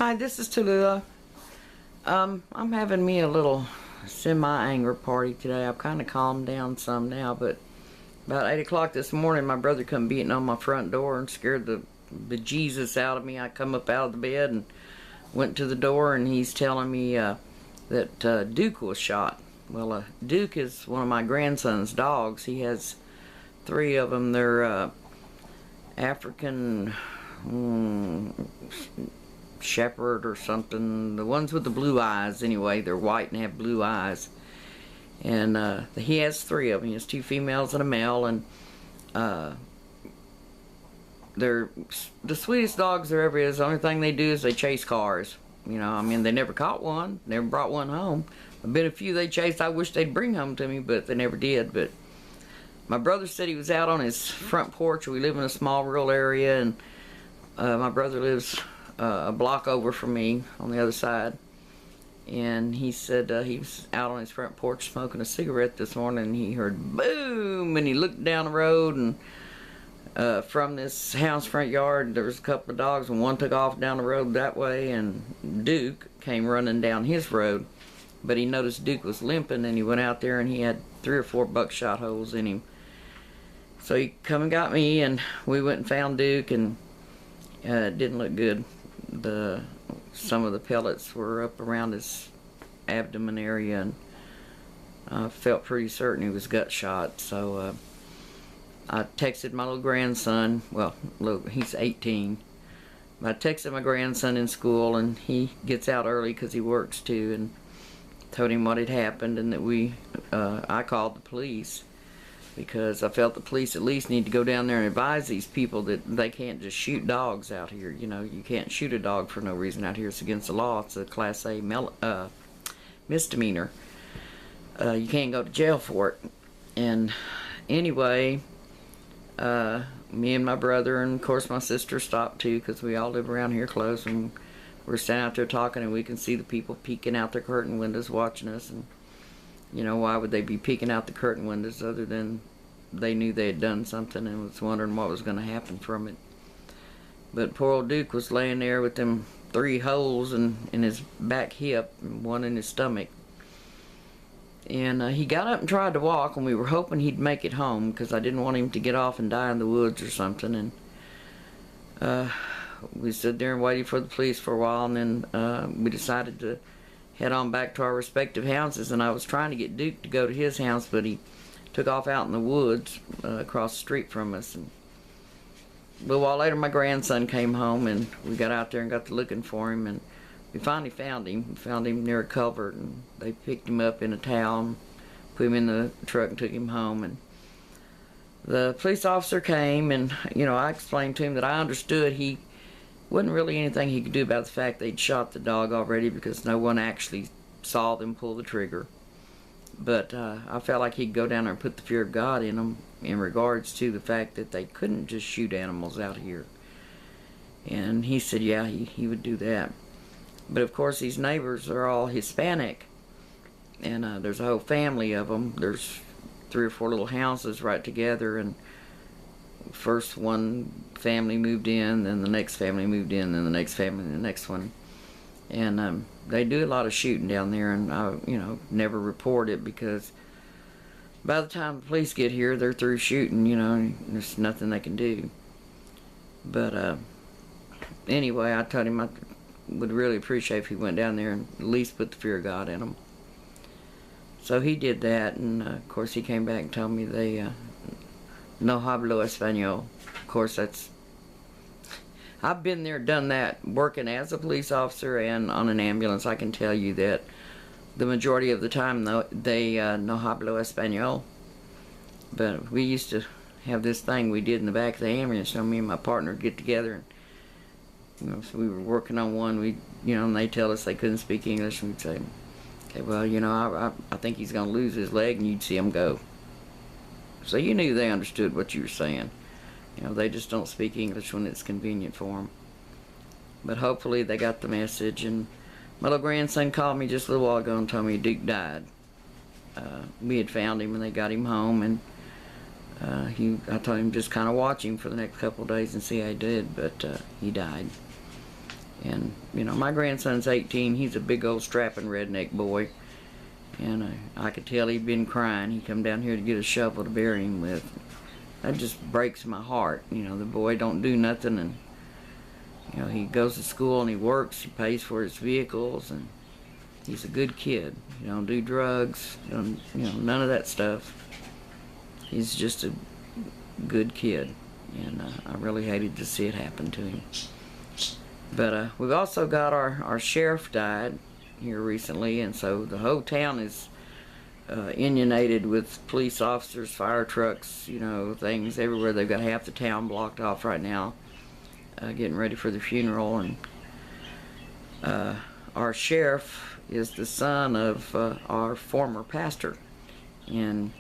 Hi, this is Tallulah. I'm having me a little semi-anger party today. I've kind of calmed down some now, but about 8 o'clock this morning, my brother come beating on my front door and scared the bejesus out of me. I come up out of the bed and went to the door, and he's telling me that Duke was shot. Well, Duke is one of my grandson's dogs. He has 3 of them. They're African shepherd or something. The ones with the blue eyes, anyway. They're white and have blue eyes. And he has 3 of them. He has 2 females and a male, and they're the sweetest dogs there ever is. The only thing they do is they chase cars. You know, I mean, they never caught one, never brought one home. I've been a few they chased I wish they'd bring home to me, but they never did. But my brother said he was out on his front porch. We live in a small rural area, and my brother lives a block over from me on the other side. And he said he was out on his front porch smoking a cigarette this morning, and he heard boom, and he looked down the road, and from this house front yard there was a couple of dogs, and one took off down the road that way, and Duke came running down his road. But he noticed Duke was limping, and he went out there and he had 3 or 4 buckshot holes in him. So he come and got me, and we went and found Duke, and it didn't look good. Some of the pellets were up around his abdomen area, and I felt pretty certain he was gut shot. So I texted my little grandson. Well, look, he's 18. I texted my grandson in school, and he gets out early because he works too, and told him what had happened, and that I called the police, because I felt the police at least need to go down there and advise these people that they can't just shoot dogs out here. You know, you can't shoot a dog for no reason out here. It's against the law. It's a Class A misdemeanor. You can't go to jail for it. And anyway, me and my brother, and of course my sister, stopped too, because we all live around here close, and we're standing out there talking, and we can see the people peeking out their curtain windows watching us. And you know, why would they be peeking out the curtain windows other than they knew they had done something and was wondering what was going to happen from it. But poor old Duke was laying there with them 3 holes in his back hip and 1 in his stomach. And he got up and tried to walk, and we were hoping he'd make it home, because I didn't want him to get off and die in the woods or something. And we stood there and waited for the police for a while, and then we decided to head on back to our respective houses. And I was trying to get Duke to go to his house, but he took off out in the woods across the street from us. And a little while later, my grandson came home, and we got out there and got to looking for him, and we finally found him. We found him near a culvert, and they picked him up in a towel and put him in the truck and took him home. And the police officer came, and you know, I explained to him that I understood he wasn't really anything he could do about the fact they'd shot the dog already, because no one actually saw them pull the trigger. But I felt like he'd go down there and put the fear of God in them in regards to the fact that they couldn't just shoot animals out here. And he said, yeah, he would do that. But of course, these neighbors are all Hispanic, and there's a whole family of them. There's 3 or 4 little houses right together, and first one family moved in, then the next family moved in, then the next family, and the next one. And they do a lot of shooting down there, and I, you know, never report it, because by the time the police get here, they're through shooting. You know, there's nothing they can do. But anyway, I told him I would really appreciate if he went down there and at least put the fear of God in them. So he did that, and of course he came back and told me they no hablo español. Of course, I've been there, done that, working as a police officer and on an ambulance. I can tell you that the majority of the time, though, they no hablo español. But we used to have this thing we did in the back of the ambulance. You know, me and my partner would get together, and you know, so we were working on one. And they tell us they couldn't speak English, and we'd say, okay, well, you know, I think he's going to lose his leg, and you'd see him go. So you knew they understood what you were saying. You know, they just don't speak English when it's convenient for them. But hopefully they got the message. And my little grandson called me just a little while ago and told me Duke died. We had found him, and they got him home, and I told him just kind of watch him for the next couple of days and see how he did, but he died. And And, you know, my grandson's 18. He's a big old strapping redneck boy. And I could tell he'd been crying. He come down here to get a shovel to bury him with. That just breaks my heart. You know, the boy don't do nothing, and, you know, he goes to school and he works. He pays for his vehicles, and he's a good kid. He don't do drugs, you know, none of that stuff. He's just a good kid, and I really hated to see it happen to him. But we've also got our sheriff died here recently, and so the whole town is inundated with police officers, fire trucks, you know, things everywhere. They've got half the town blocked off right now, getting ready for the funeral. And our sheriff is the son of our former pastor, and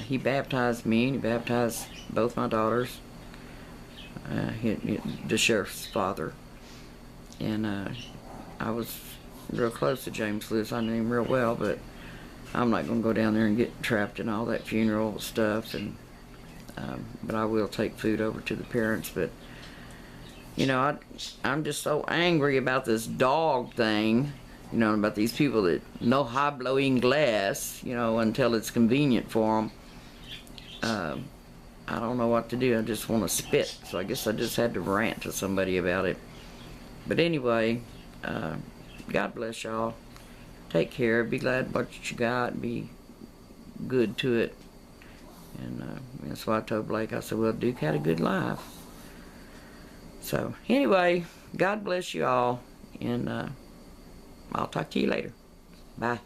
he baptized me, and he baptized both my daughters, the sheriff's father. And I was real close to James Lewis. I knew him real well, but I'm not going to go down there and get trapped in all that funeral stuff. And but I will take food over to the parents. But, you know, I'm just so angry about this dog thing, you know, about these people that no high-blowing glass, you know, until it's convenient for them. I don't know what to do. I just want to spit. So I guess I just had to rant to somebody about it. But anyway, God bless y'all. Take care. Be glad what you got. Be good to it. And that's why I told Blake, I said, well, Duke had a good life. So anyway, God bless you all. And I'll talk to you later. Bye.